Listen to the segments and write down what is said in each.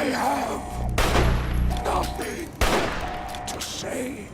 I have nothing to say.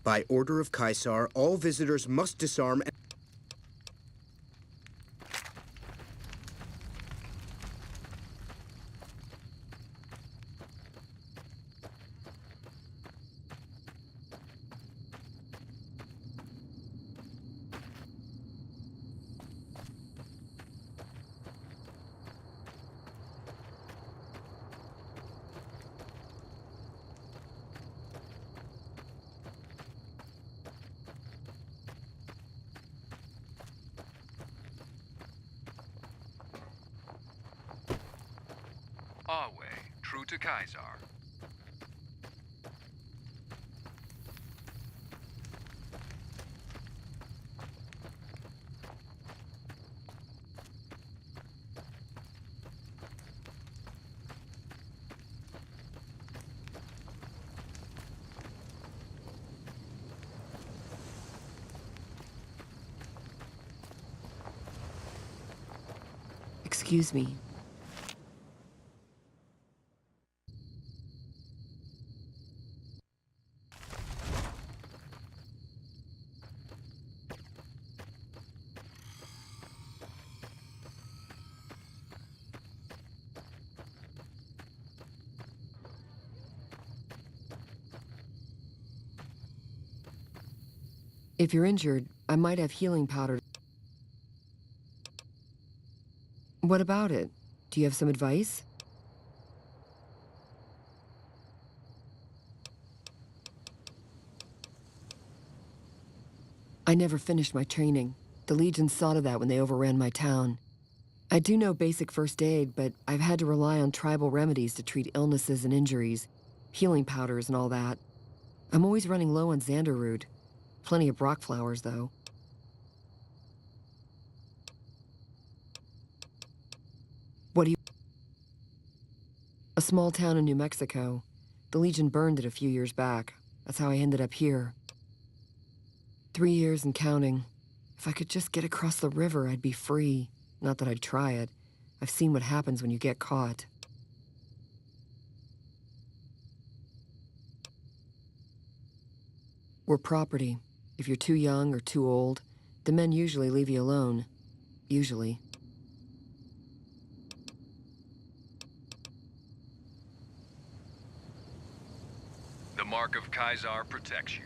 By order of Caesar, all visitors must disarm and... Our way, true to Caesar. Excuse me. If you're injured, I might have healing powder. What about it? Do you have some advice? I never finished my training. The Legion saw to that when they overran my town. I do know basic first aid, but I've had to rely on tribal remedies to treat illnesses and injuries, healing powders and all that. I'm always running low on Xanderroot. Plenty of Brock flowers, though. What do you... A small town in New Mexico. The Legion burned it a few years back. That's how I ended up here. 3 years and counting. If I could just get across the river, I'd be free. Not that I'd try it. I've seen what happens when you get caught. We're property. If you're too young or too old, the men usually leave you alone. Usually. The mark of Kaisar protects you.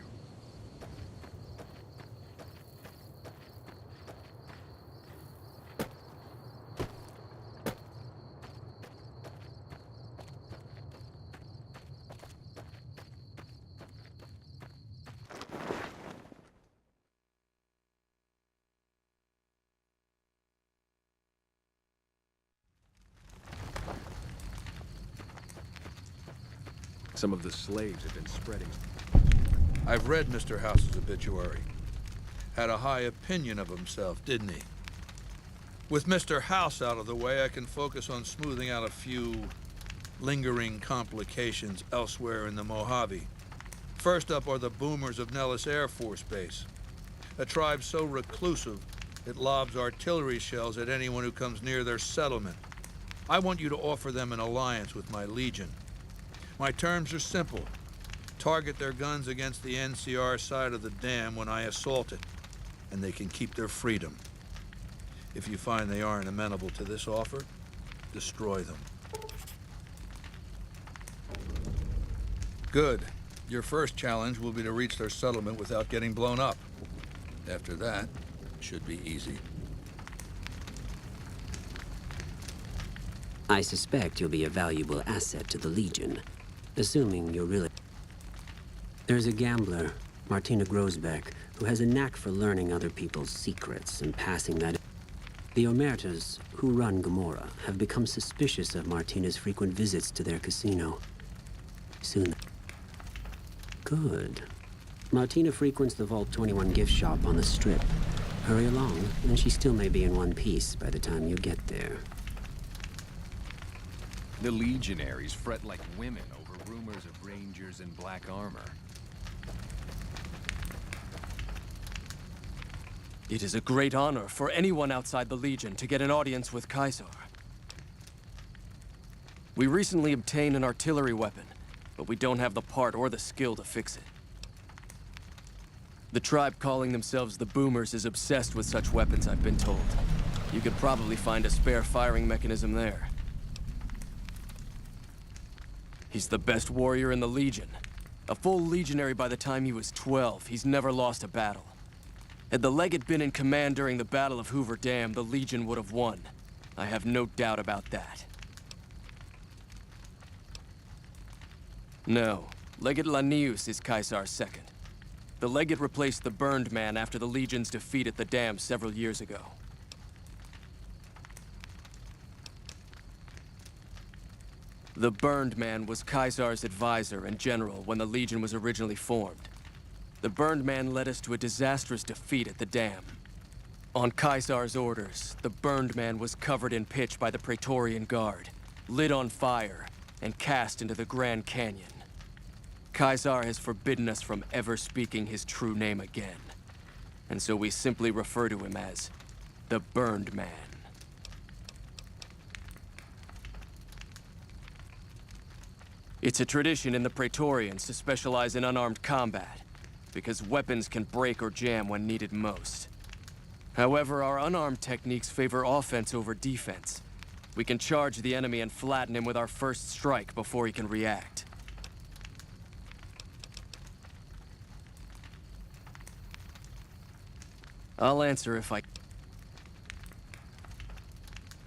Some of the slaves have been spreading. I've read Mr. House's obituary. Had a high opinion of himself, didn't he? With Mr. House out of the way, I can focus on smoothing out a few lingering complications elsewhere in the Mojave. First up are the boomers of Nellis Air Force Base. A tribe so reclusive, it lobs artillery shells at anyone who comes near their settlement. I want you to offer them an alliance with my Legion. My terms are simple. Target their guns against the NCR side of the dam when I assault it, and they can keep their freedom. If you find they aren't amenable to this offer, destroy them. Good. Your first challenge will be to reach their settlement without getting blown up. After that, it should be easy. I suspect you'll be a valuable asset to the Legion, assuming you're really... There's a gambler, Martina Grosbeck, who has a knack for learning other people's secrets and passing that... The Omertas, who run Gomorrah, have become suspicious of Martina's frequent visits to their casino. Soon... Good. Martina frequents the Vault 21 gift shop on the Strip. Hurry along, and she still may be in one piece by the time you get there. The legionaries fret like women over rumors of rangers in black armor. It is a great honor for anyone outside the Legion to get an audience with Kaisar. We recently obtained an artillery weapon, but we don't have the part or the skill to fix it. The tribe calling themselves the Boomers is obsessed with such weapons, I've been told. You could probably find a spare firing mechanism there. He's the best warrior in the Legion. A full legionary by the time he was 12, he's never lost a battle. Had the Legate been in command during the Battle of Hoover Dam, the Legion would have won. I have no doubt about that. No, Legate Lanius is Kaisar's second. The Legate replaced the Burned Man after the Legion's defeat at the dam several years ago. The Burned Man was Kaisar's advisor and general when the Legion was originally formed. The Burned Man led us to a disastrous defeat at the dam. On Kaisar's orders, the Burned Man was covered in pitch by the Praetorian Guard, lit on fire, and cast into the Grand Canyon. Kaisar has forbidden us from ever speaking his true name again, and so we simply refer to him as the Burned Man. It's a tradition in the Praetorians to specialize in unarmed combat, because weapons can break or jam when needed most. However, our unarmed techniques favor offense over defense. We can charge the enemy and flatten him with our first strike before he can react. I'll answer if I...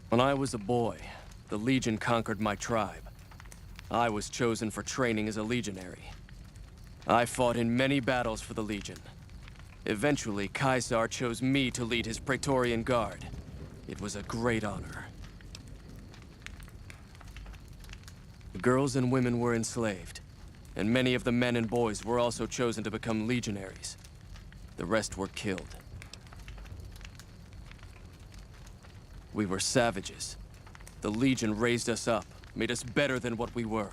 When I was a boy, the Legion conquered my tribe. I was chosen for training as a legionary. I fought in many battles for the Legion. Eventually, Kaisar chose me to lead his Praetorian Guard. It was a great honor. The girls and women were enslaved, and many of the men and boys were also chosen to become legionaries. The rest were killed. We were savages. The Legion raised us up, made us better than what we were.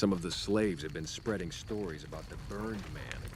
Some of the slaves have been spreading stories about the Burned Man